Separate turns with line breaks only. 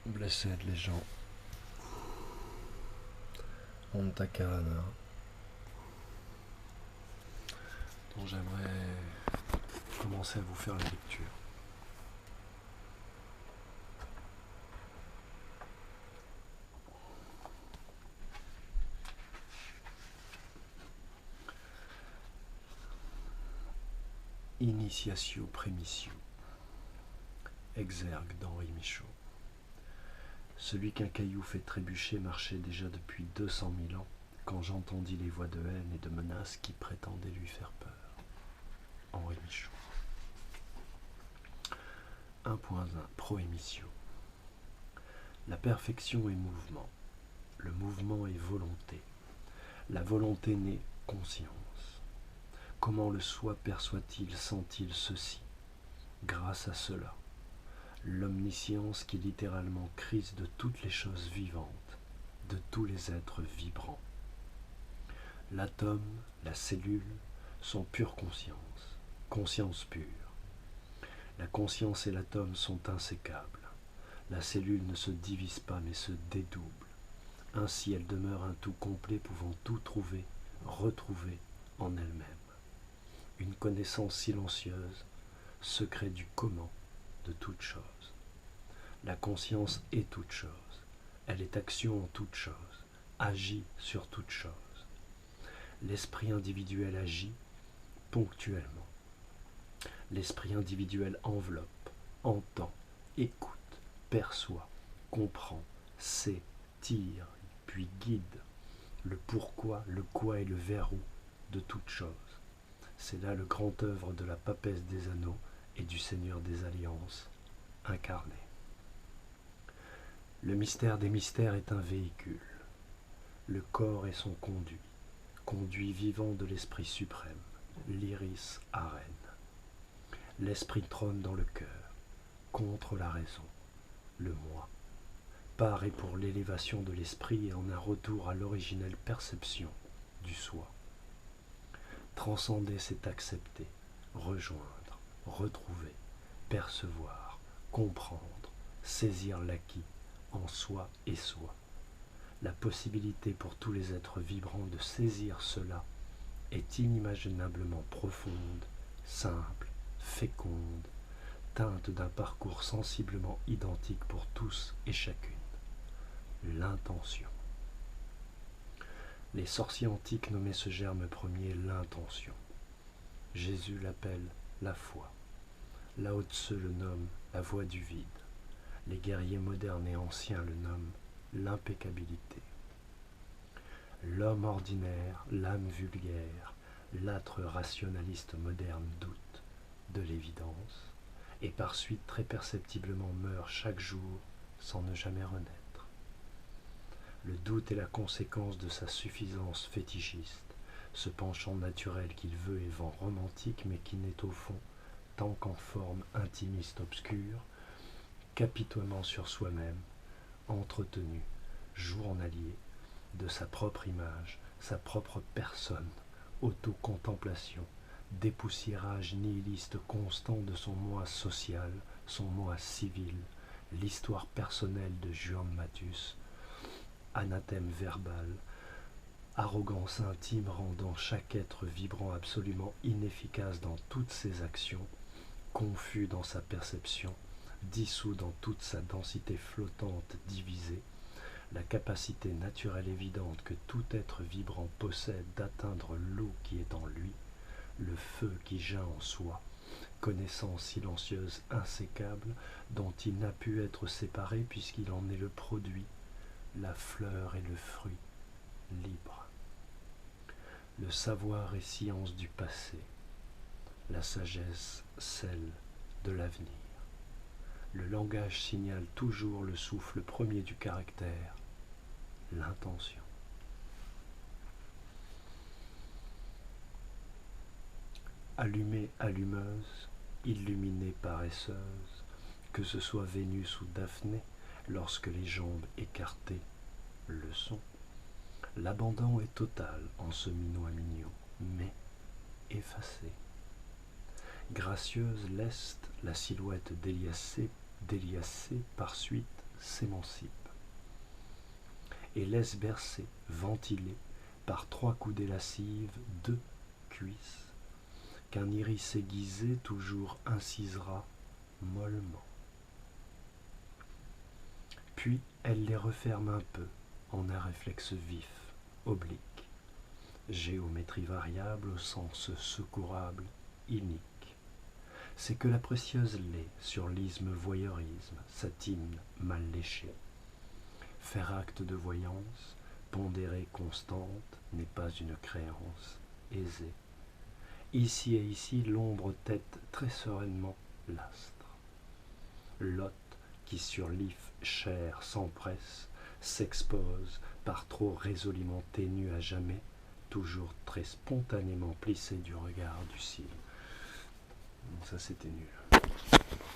Blessed les gens. Ontakarana, dont j'aimerais commencer à vous faire la lecture. Initiatio Prémissio, exergue d'Henri Michaud. Celui qu'un caillou fait trébucher marchait déjà depuis 200 000 ans quand j'entendis les voix de haine et de menaces qui prétendaient lui faire peur. Henri Michaud. 1.1 Proémissio. La perfection est mouvement. Le mouvement est volonté. La volonté n'est conscience. Comment le soi perçoit-il, sent-il ceci? Grâce à cela, l'omniscience qui littéralement crise de toutes les choses vivantes, de tous les êtres vibrants. L'atome, la cellule sont pure conscience, conscience pure. La conscience et l'atome sont insécables. La cellule ne se divise pas mais se dédouble. Ainsi elle demeure un tout complet pouvant tout trouver, retrouver en elle-même. Une connaissance silencieuse, secret du comment de toute chose. La conscience est toute chose. Elle est action en toute chose, agit sur toute chose. L'esprit individuel agit ponctuellement. L'esprit individuel enveloppe, entend, écoute, perçoit, comprend, sait, tire, puis guide le pourquoi, le quoi et le verrou de toute chose. C'est là le grand œuvre de la papesse des anneaux et du Seigneur des alliances incarné. Le mystère des mystères est un véhicule. Le corps est son conduit, conduit vivant de l'esprit suprême, l'iris arène. L'esprit trône dans le cœur, contre la raison, le moi. Par et pour l'élévation de l'esprit et en un retour à l'originelle perception du soi. Transcender, c'est accepter, rejoindre, retrouver, percevoir, comprendre, saisir l'acquis en soi et soi. La possibilité pour tous les êtres vibrants de saisir cela est inimaginablement profonde, simple, féconde, teinte d'un parcours sensiblement identique pour tous et chacune. L'intention. Les sorciers antiques nommaient ce germe premier l'intention. Jésus l'appelle la foi. Lao Tse le nomme la voie du vide. Les guerriers modernes et anciens le nomment l'impeccabilité. L'homme ordinaire, l'âme vulgaire, l'âtre rationaliste moderne doute de l'évidence et par suite très perceptiblement meurt chaque jour sans ne jamais renaître. Le doute est la conséquence de sa suffisance fétichiste, ce penchant naturel qu'il veut et vend romantique mais qui n'est au fond, tant qu'en forme intimiste obscure, qu'apitoiement sur soi-même, entretenu, journalier, de sa propre image, sa propre personne, autocontemplation, dépoussiérage nihiliste constant de son moi social, son moi civil, l'histoire personnelle de Juan Matus, anathème verbal, arrogance intime rendant chaque être vibrant absolument inefficace dans toutes ses actions, confus dans sa perception, dissous dans toute sa densité flottante divisée, la capacité naturelle évidente que tout être vibrant possède d'atteindre l'eau qui est en lui, le feu qui geint en soi, connaissance silencieuse insécable dont il n'a pu être séparé puisqu'il en est le produit, la fleur et le fruit, libre. Le savoir est science du passé, la sagesse celle de l'avenir. Le langage signale toujours le souffle premier du caractère, l'intention. Allumée, allumeuse, illuminée, paresseuse, que ce soit Vénus ou Daphné, lorsque les jambes écartées le sont, l'abandon est total en ce minot à mignon, mais effacé. Gracieuse, leste, la silhouette déliacée par suite s'émancipe et laisse bercer, ventiler, par 3 coudées lascives, 2 cuisses, qu'un iris aiguisé toujours incisera mollement. Puis elle les referme un peu en un réflexe vif, oblique, géométrie variable au sens secourable, inique. C'est que la précieuse lait sur l'isme voyeurisme, satine mal léchée. Faire acte de voyance, pondérée constante, n'est pas une créance aisée. Ici et ici, l'ombre tête très sereinement l'astre. L'hôte qui sur l'if chair s'empresse, s'expose par trop résolument ténu à jamais, toujours très spontanément plissé du regard du ciel. Ça c'était nul.